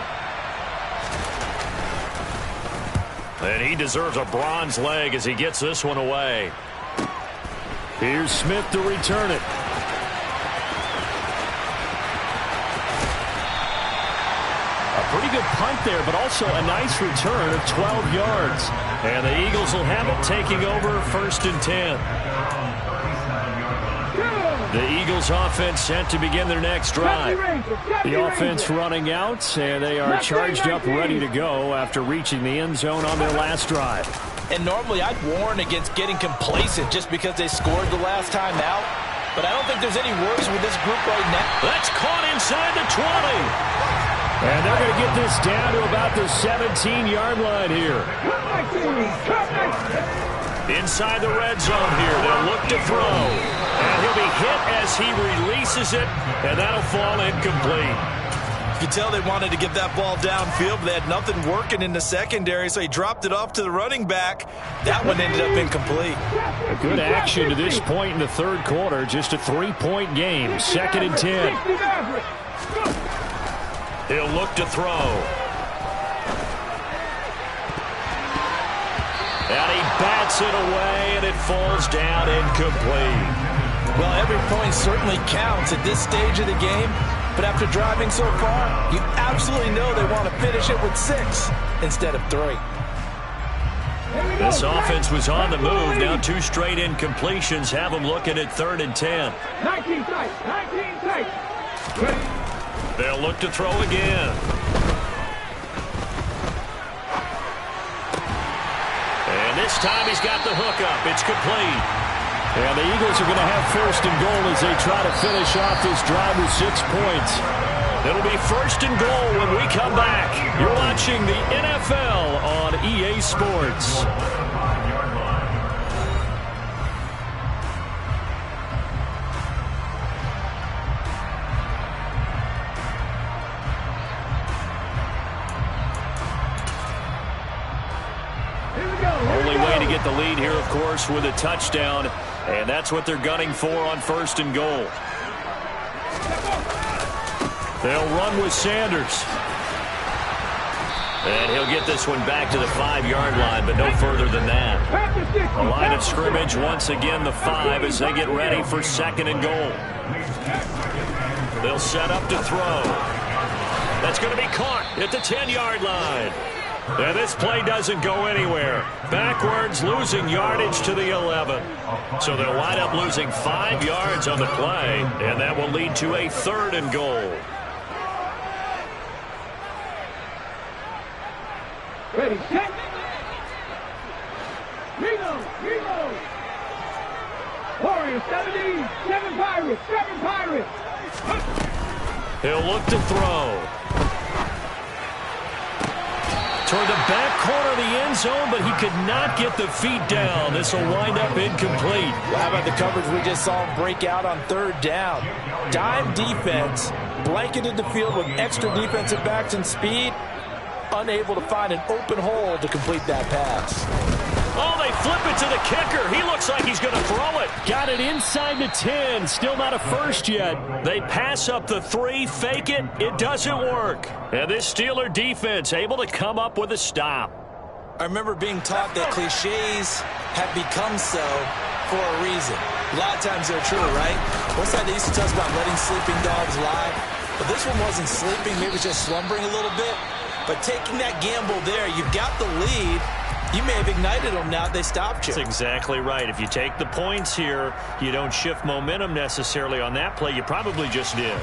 And he deserves a bronze leg as he gets this one away. Here's Smith to return it. A pretty good punt there, but also a nice return of 12 yards. And the Eagles will have it, taking over 1st and 10. The Eagles offense set to begin their next drive. The offense running out, and they are charged up, ready to go after reaching the end zone on their last drive. And normally I'd warn against getting complacent just because they scored the last time out. But I don't think there's any worries with this group right now. That's caught inside the 20. And they're going to get this down to about the 17-yard line here. Inside the red zone here, they'll look to throw. And he'll be hit as he releases it, and that'll fall incomplete. You can tell they wanted to get that ball downfield, but they had nothing working in the secondary, so he dropped it off to the running back. That one ended up incomplete. A good action to this point in the 3rd quarter. Just a 3-point game. 2nd and 10. He'll look to throw. And he bats it away, and it falls down incomplete. Well, every point certainly counts at this stage of the game, but after driving so far, you absolutely know they want to finish it with 6 instead of 3. This offense was on the move. Now 2 straight incompletions have them looking at 3rd and 10. 19 tight. They'll look to throw again. And this time he's got the hook up. It's complete. And the Eagles are going to have 1st and goal as they try to finish off this drive with 6 points. It'll be 1st and goal when we come back. You're watching the NFL on EA Sports. Only way to get the lead here, of course, with a touchdown. And that's what they're gunning for on 1st and goal. They'll run with Sanders. And he'll get this one back to the 5-yard line, but no further than that. The line of scrimmage, once again, the 5 as they get ready for 2nd and goal. They'll set up to throw. That's going to be caught at the 10-yard line. And this play doesn't go anywhere. Backwards, losing yardage to the 11. So they'll wind up losing 5 yards on the play, and that will lead to a 3rd and goal. Ready, set. Reno. Warriors, 17, 7 Pirates. He'll look to throw. Toward the back corner of the end zone, but he could not get the feet down. This will wind up incomplete. Well, how about the coverage we just saw him break out on 3rd down? Dime defense, blanketed the field with extra defensive backs and speed, unable to find an open hole to complete that pass. Oh, they flip it to the kicker. He looks like he's going to throw it. Got it inside the 10. Still not a first yet. They pass up the 3, fake it. It doesn't work. And this Steeler defense able to come up with a stop. I remember being taught that cliches have become so for a reason. A lot of times they're true, right? What's that they used to tell us about letting sleeping dogs lie? But this one wasn't sleeping, maybe just slumbering a little bit. But taking that gamble there, you've got the lead. You may have ignited them now that they stopped you. That's exactly right. If you take the points here, you don't shift momentum necessarily on that play. You probably just did.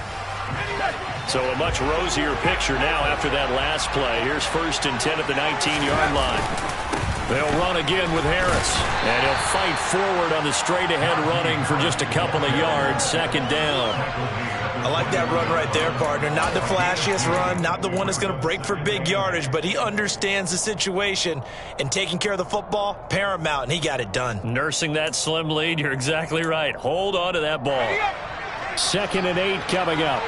So a much rosier picture now after that last play. Here's 1st and 10 at the 19-yard line. They'll run again with Harris. And he'll fight forward on the straight-ahead running for just a couple of yards. 2nd down. I like that run right there, partner. Not the flashiest run, not the one that's going to break for big yardage, but he understands the situation, and taking care of the football, paramount, and he got it done. Nursing that slim lead, you're exactly right. Hold on to that ball. 2nd and 8 coming up.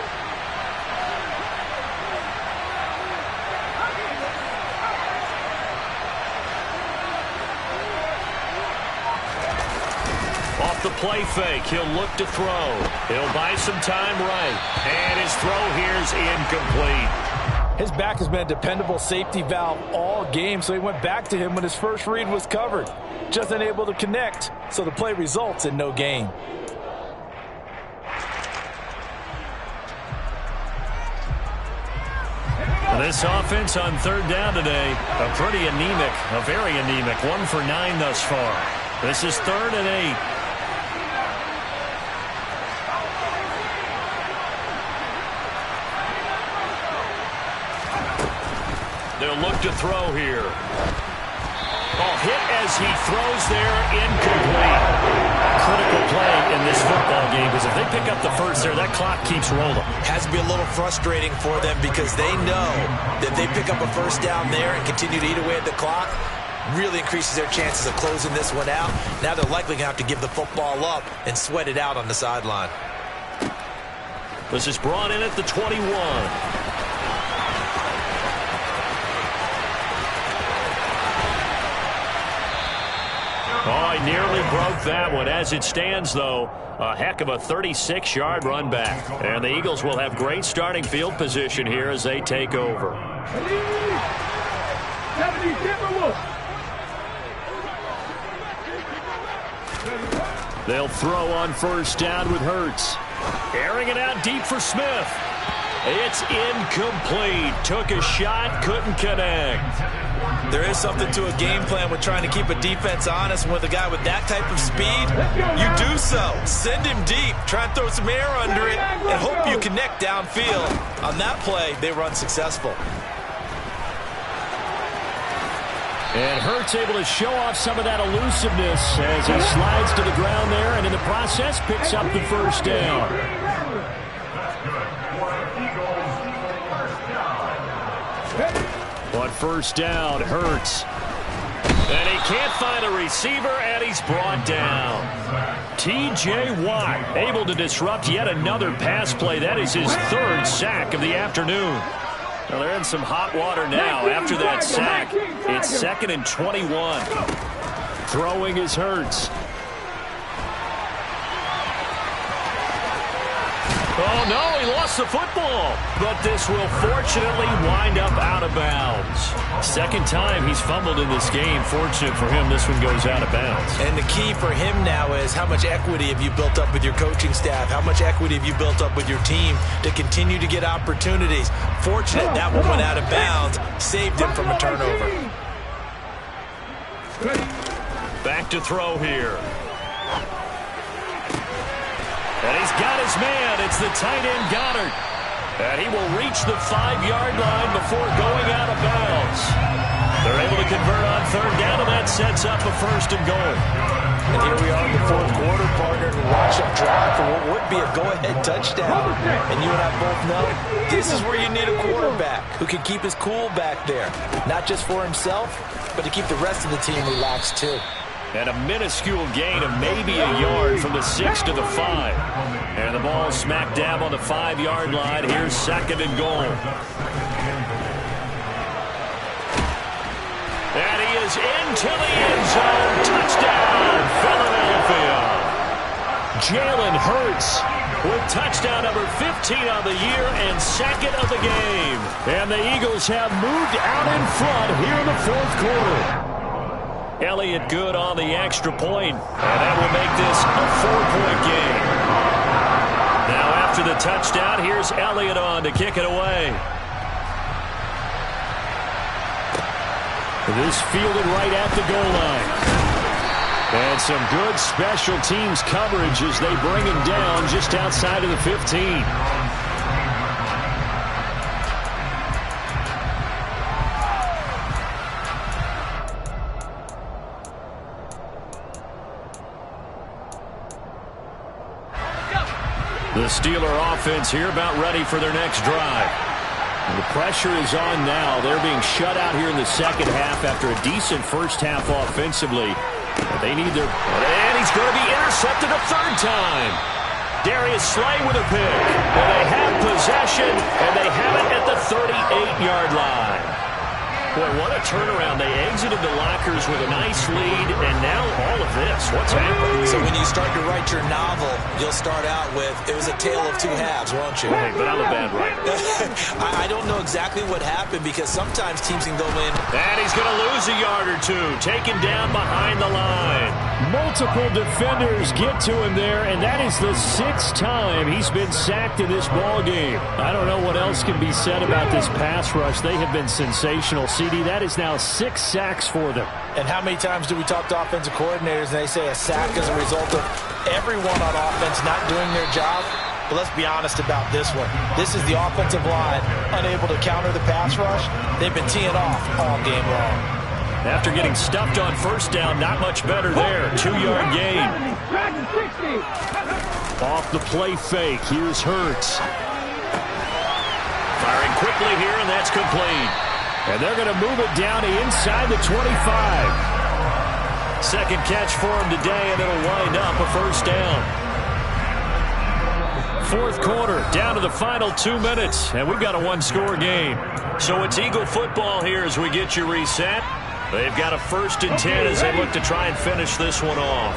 Off the play fake, he'll look to throw. He'll buy some time right. And his throw here's incomplete. His back has been a dependable safety valve all game, so he went back to him when his first read was covered. Just unable to connect, so the play results in no gain. This offense on 3rd down today, a pretty anemic, a very anemic. 1 for 9 thus far. This is 3rd and 8. They'll look to throw here. Ball hit as he throws there, incomplete. Critical play in this football game, because if they pick up the first there, that clock keeps rolling. Has to be a little frustrating for them because they know that if they pick up a first down there and continue to eat away at the clock, really increases their chances of closing this one out. Now they're likely going to have to give the football up and sweat it out on the sideline. This is brought in at the 21. Oh, he nearly broke that one. As it stands, though, a heck of a 36-yard run back. And the Eagles will have great starting field position here as they take over. They'll throw on 1st down with Hurts. Airing it out deep for Smith. It's incomplete. Took a shot, couldn't connect. There is something to a game plan with trying to keep a defense honest. With a guy with that type of speed, you do so. Send him deep, try and throw some air under it, and hope you connect downfield. On that play, they run successful. And Hurts able to show off some of that elusiveness as he slides to the ground there, and in the process picks up the 1st down. On 1st down, Hurts. And he can't find a receiver, and he's brought down. T.J. Watt able to disrupt yet another pass play. That is his 3rd sack of the afternoon. Well, they're in some hot water now after that sack. It's 2nd and 21. Throwing is Hurts. Oh, no, he lost the football. But this will fortunately wind up out of bounds. 2nd time he's fumbled in this game. Fortunate for him, this one goes out of bounds. And the key for him now is how much equity have you built up with your coaching staff? How much equity have you built up with your team to continue to get opportunities? Fortunate that one went out of bounds. Saved him from a turnover. Back to throw here. And he's got his man. It's the tight end, Goddard. And he will reach the 5-yard line before going out of bounds. They're able to convert on 3rd down, and that sets up a 1st and goal. And here we are in the 4th quarter, partner, and watch them drive for what would be a go-ahead touchdown. And you and I both know this is where you need a quarterback who can keep his cool back there. Not just for himself, but to keep the rest of the team relaxed, too. And a minuscule gain of maybe a yard from the 6 to the 5. And the ball smack dab on the 5-yard line. Here's 2nd and goal. And he is into the end zone. Touchdown, Philadelphia. Jalen Hurts with touchdown number 15 on the year and 2nd of the game. And the Eagles have moved out in front here in the 4th quarter. Elliott good on the extra point, and that will make this a 4-point game. Now after the touchdown, here's Elliott on to kick it away. This fielded right at the goal line. And some good special teams coverage as they bring him down just outside of the 15. The Steeler offense here about ready for their next drive. And the pressure is on now. They're being shut out here in the second half after a decent first half offensively. They need their... And he's going to be intercepted a third time. Darius Slay with a pick. And they have possession, and they have it at the 38-yard line. Boy, what a turnaround. They exited the lockers with a nice lead, and now all of this. What's happened? So when you start to write your novel, you'll start out with, it was a tale of two halves, won't you? Hey, but I'm a bad writer. I don't know exactly what happened because sometimes teams can go in. And he's going to lose a yard or two. Taken down behind the line. Multiple defenders get to him there, and that is the 6th time he's been sacked in this ball game. I don't know what else can be said about this pass rush. They have been sensational. CD, that is now 6 sacks for them. And how many times do we talk to offensive coordinators and they say a sack is a result of everyone on offense not doing their job? But let's be honest about this one. This is the offensive line unable to counter the pass rush. They've been teeing off all game long. After getting stuffed on first down, not much better there. 2-yard gain. Off the play fake. Here's Hurts. Firing quickly here, and that's complete. And they're going to move it down to inside the 25. Second catch for him today, and it'll wind up a first down. Fourth quarter, down to the final 2 minutes, and we've got a one-score game. So it's Eagle football here as we get you reset. They've got a 1st and 10 as they look to try and finish this one off.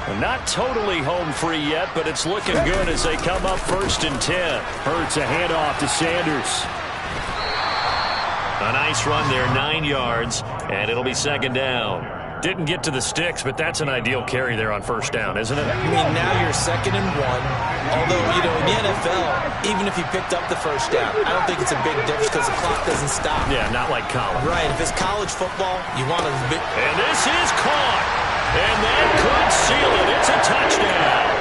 Well, not totally home free yet, but it's looking good as they come up 1st and 10. Hurts a handoff to Sanders. A nice run there, 9 yards, and it'll be second down. Didn't get to the sticks, but that's an ideal carry there on first down, isn't it? I mean, now you're 2nd and 1. Although, you know, in the NFL, even if you picked up the first down, I don't think it's a big difference because the clock doesn't stop. Yeah, not like college. Right. If it's college football, you want to... And this is caught. And that could seal it. It's a touchdown.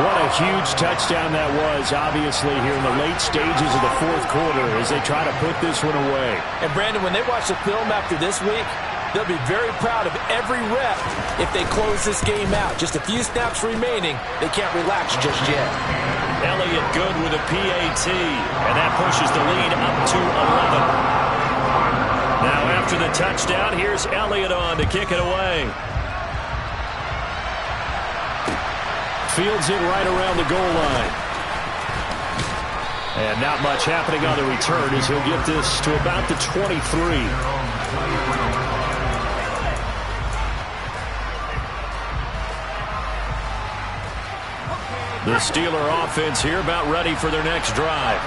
What a huge touchdown that was, obviously, here in the late stages of the fourth quarter as they try to put this one away. And, Brandon, when they watch the film after this week, they'll be very proud of every rep if they close this game out. Just a few snaps remaining. They can't relax just yet. Elliott good with a PAT, and that pushes the lead up to 11. Now after the touchdown, here's Elliott on to kick it away. Fields it right around the goal line. And not much happening on the return as he'll get this to about the 23. The Steeler offense here about ready for their next drive.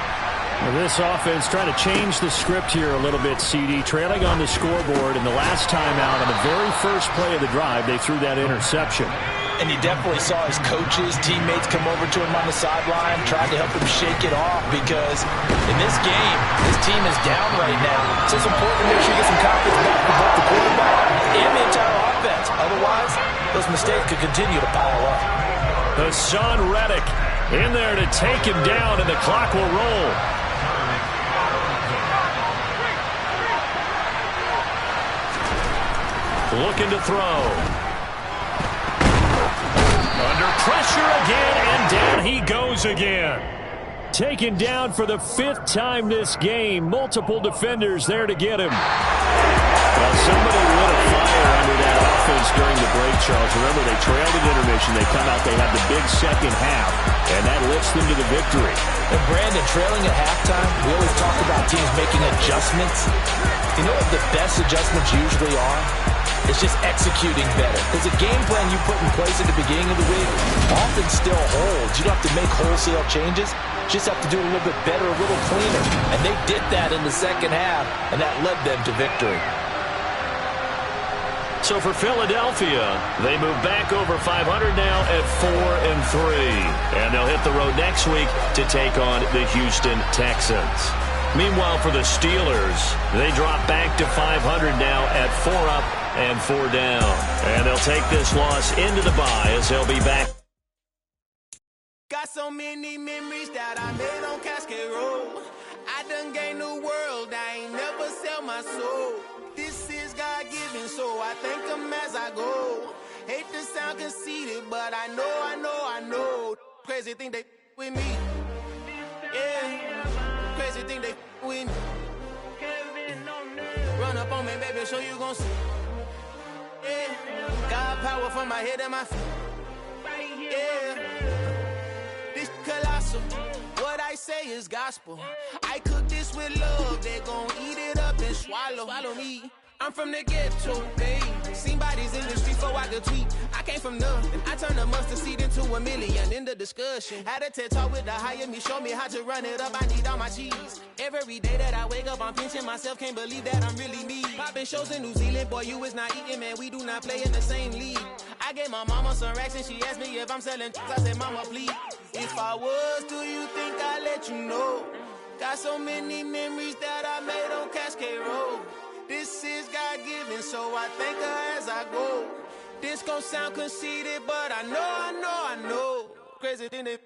Well, this offense trying to change the script here a little bit, CD. Trailing on the scoreboard, and the last time out on the very first play of the drive, they threw that interception. And you definitely saw his coaches, teammates come over to him on the sideline, tried to help him shake it off because in this game, this team is down right now. So it's important to make sure you get some confidence back from both the quarterback and the entire offense. Otherwise, those mistakes could continue to pile up. Hassan Reddick in there to take him down, and the clock will roll. Looking to throw. Under pressure again, and down he goes again. Taken down for the 5th time this game. Multiple defenders there to get him. Well, somebody lit a fire under that offense during the break, Charles. Remember, they trailed at intermission. They come out, they have the big second half, and that lifts them to the victory. And Brandon, trailing at halftime, we always talk about teams making adjustments. You know what the best adjustments usually are? It's just executing better. Because the game plan you put in place at the beginning of the week often still holds. You don't have to make wholesale changes. Just have to do it a little bit better, a little cleaner. And they did that in the second half, and that led them to victory. So for Philadelphia, they move back over 500 now at 4-3. And they'll hit the road next week to take on the Houston Texans. Meanwhile, for the Steelers, they drop back to 500 now at 4 up and 4 down. And they'll take this loss into the bye as they'll be back. Got so many memories that I made on Cascade Road. I done gained the world, I ain't never sell my soul. This is God-given, so I thank him as I go. Hate to sound conceited, but I know. Crazy thing they with me. Yeah, crazy thing they with me. Run up on me, baby, show you gon' see. Yeah, God power from my head and my feet. Yeah. This colossal, what I say is gospel. I cook this with love, they gon' eat it up and swallow me. I'm from the ghetto, babe. Seen bodies in the street before I could tweet. I came from nothing, I turned a mustard seed into a million. In the discussion, had a TED talk with the higher me, show me how to run it up. I need all my cheese. Every day that I wake up, I'm pinching myself. Can't believe that I'm really me. Popping shows in New Zealand, boy, you is not eating, man. We do not play in the same league. I gave my mama some racks and she asked me if I'm selling. I said, mama, please. If I was, do you think I'd let you know? Got so many memories that I made on Cascade Road. This is God-given, so I thank her as I go. This gon' sound conceited, but I know. Crazy thing they